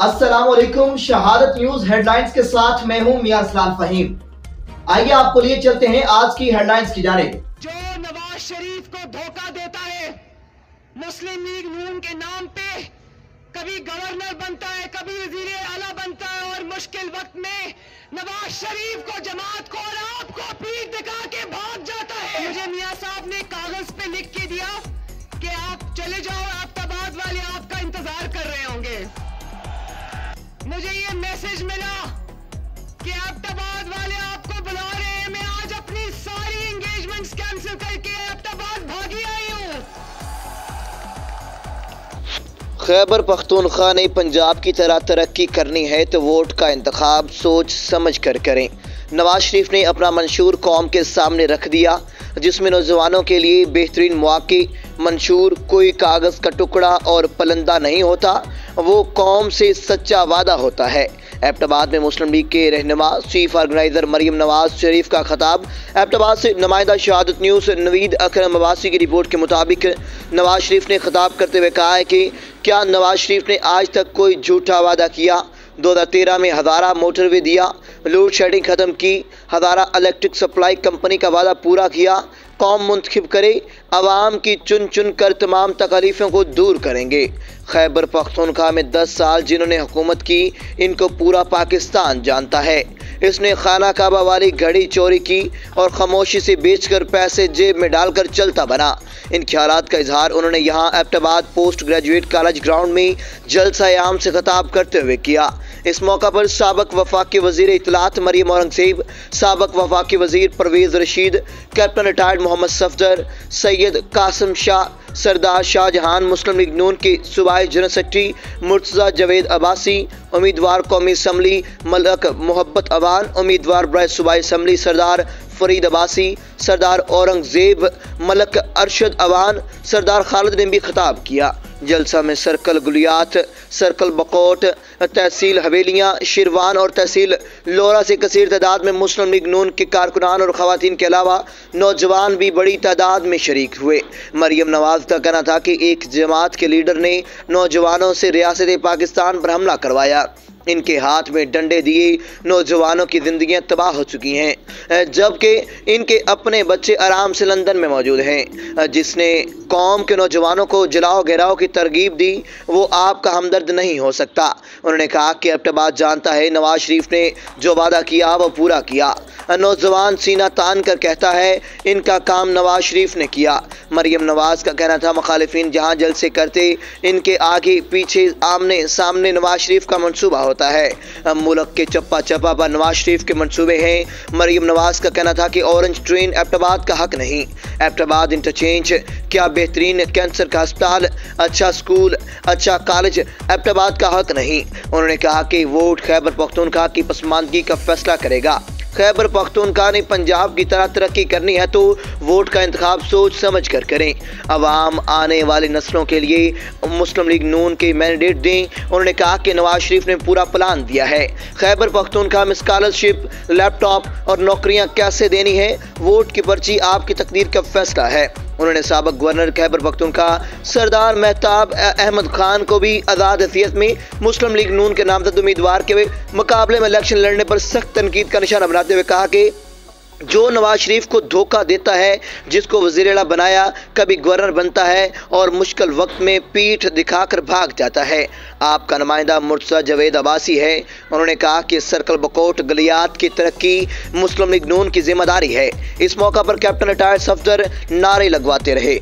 अस्सलामुअलैकुम। शहादत news headlines के साथ मैं हूं मियां सलाल फहीम। आइए आपको लिए चलते हैं आज की हेडलाइंस की जानिब। जो नवाज शरीफ को धोखा देता है, मुस्लिम लीग नून के नाम पे कभी गवर्नर बनता है, कभी वजीर आला बनता है और मुश्किल वक्त में नवाज शरीफ को, जमात को और आपको पीठ दिखा के भाग जाता है। मुझे मियां साहब ने कागज पे लिख के दिया कि आप चले जाओ, एबटाबाद वाले आपका इंतजार कर रहे होंगे। मुझे ये मैसेज मिला कि एबटाबाद वाले आपको बुला रहे हैं। मैं आज अपनी सारी एंगेजमेंट्स कैंसिल करके एबटाबाद भागी आई हूँ। खैबर पख्तूनख्वा ने पंजाब की तरह तरक्की करनी है तो वोट का इंतखाब सोच समझ कर करें। नवाज शरीफ ने अपना मंशूर कौम के सामने रख दिया, जिसमें नौजवानों के लिए बेहतरीन मौके। मंशूर कोई कागज़ का टुकड़ा और पलंदा नहीं होता, वो कौम से सच्चा वादा होता है। एबटाबाद में मुस्लिम लीग के रहनुमा चीफ ऑर्गेनाइजर मरियम नवाज शरीफ का खिताब। एबटाबाद से नुमाइंदा शहादत न्यूज़ नवीद अकरम अब्बासी की रिपोर्ट के मुताबिक नवाज शरीफ ने खिताब करते हुए कहा है कि क्या नवाज शरीफ ने आज तक कोई झूठा वादा किया? 2013 में हज़ारा मोटरवे दिया, लोड शेडिंग ख़त्म की, हज़ारा इलेक्ट्रिक सप्लाई कंपनी का वादा पूरा किया। कौम मुंतखब करे, अवाम की चुन चुन कर तमाम तकलीफ़ों को दूर करेंगे। खैबर पख्तूनख्वा में 10 साल जिन्होंने हुकूमत की, इनको पूरा पाकिस्तान जानता है। इसने खाना काबा वाली घड़ी चोरी की और खामोशी से बेचकर पैसे जेब में डालकर चलता बना। इन ख्यालात का इजहार उन्होंने यहाँ Abbottabad post graduate college ground में जलसा आम से खिताब करते हुए किया। इस मौका पर साबक वफाकी वजीर इत्तलात मरियम औरंगजेब, साबक वफाकी वजीर परवेज रशीद, कैप्टन रिटायर्ड मोहम्मद सफदर, सैयद कासिम शाह, सरदार शाहजहान, मुस्लिम लीग नून के सूबाई जनरल सेक्रेटरी मुर्तज़ा जवेद अब्बासी, उम्मीदवार कौमी असम्बली मलक मोहब्बत अवान, उम्मीदवार बराए सूबाई असम्बली सरदार फरीद अब्बासी, सरदार औरंगजेब मलक अरशद अवान, सरदार खालिद ने भी खिताब किया। जलसा में सर्कल गुलियात, सर्कल बकोट, तहसील हवेलियाँ, शिरवान और तहसील लोरा से कसीर तादाद में मुस्लिम लीग नून के कारकुनान और खवातीन के अलावा नौजवान भी बड़ी तादाद में शरीक हुए। मरियम नवाज का कहना था कि एक जमात के लीडर ने नौजवानों से रियासत पाकिस्तान पर हमला करवाया। इनके हाथ में डंडे दिए नौजवानों की जिंदगियां तबाह हो चुकी हैं, जबकि इनके अपने बच्चे आराम से लंदन में मौजूद हैं। जिसने कौम के नौजवानों को जलाओ घेराव की तरगीब दी, वो आपका हमदर्द नहीं हो सकता। उन्होंने कहा कि एबटाबाद जानता है नवाज शरीफ ने जो वादा किया वो पूरा किया। नौजवान सीना तान कर कहता है इनका काम नवाज शरीफ ने किया। मरियम नवाज का कहना था मुखालिफिन जहाँ जलसे करते, इनके आगे पीछे आमने सामने नवाज शरीफ का मंसूबा होता है। मुल्क के चप्पा चप्पा पर नवाज शरीफ के मंसूबे हैं। मरियम नवाज का कहना था कि ऑरेंज ट्रेन एबटाबाद का हक नहीं। एबटाबाद इंटरचेंज क्या बेहतरीन कैंसर का अस्पताल, अच्छा स्कूल, अच्छा कॉलेज एबटाबाद का हक नहीं। उन्होंने कहा कि वोट खैबर पख्तूनख्वा की पसमानदगी का फैसला करेगा। खैबर पख्तूनख्वा ने पंजाब की तरह तरक्की करनी है तो वोट का इंतखाब सोच समझ कर करें। अवाम आने वाली नस्लों के लिए मुस्लिम लीग नून के मैंडेट दें। उन्होंने कहा कि नवाज शरीफ ने पूरा प्लान दिया है। खैबर पख्तूनख्वा में स्कॉलरशिप, लैपटॉप और नौकरियां कैसे देनी है, वोट की पर्ची आपकी तकदीर का फैसला है। उन्होंने साबक गवर्नर खैबर पख्तूनख्वा सरदार मेहताब अहमद खान को भी आज़ाद हैसियत में मुस्लिम लीग नून के नामजद उम्मीदवार के मुकाबले में इलेक्शन लड़ने पर सख्त तनकीद का निशाना बनाते हुए कहा कि जो नवाज शरीफ को धोखा देता है, जिसको वज़ीर आला बनाया, कभी गवर्नर बनता है और मुश्किल वक्त में पीठ दिखाकर भाग जाता है। आपका नुमाइंदा मुर्तज़ा जवेद अब्बासी है। उन्होंने कहा कि सर्कल बकोट गलियात की तरक्की मुस्लिम लीग नून की जिम्मेदारी है। इस मौका पर कैप्टन रिटायर्ड सफदर नारे लगवाते रहे।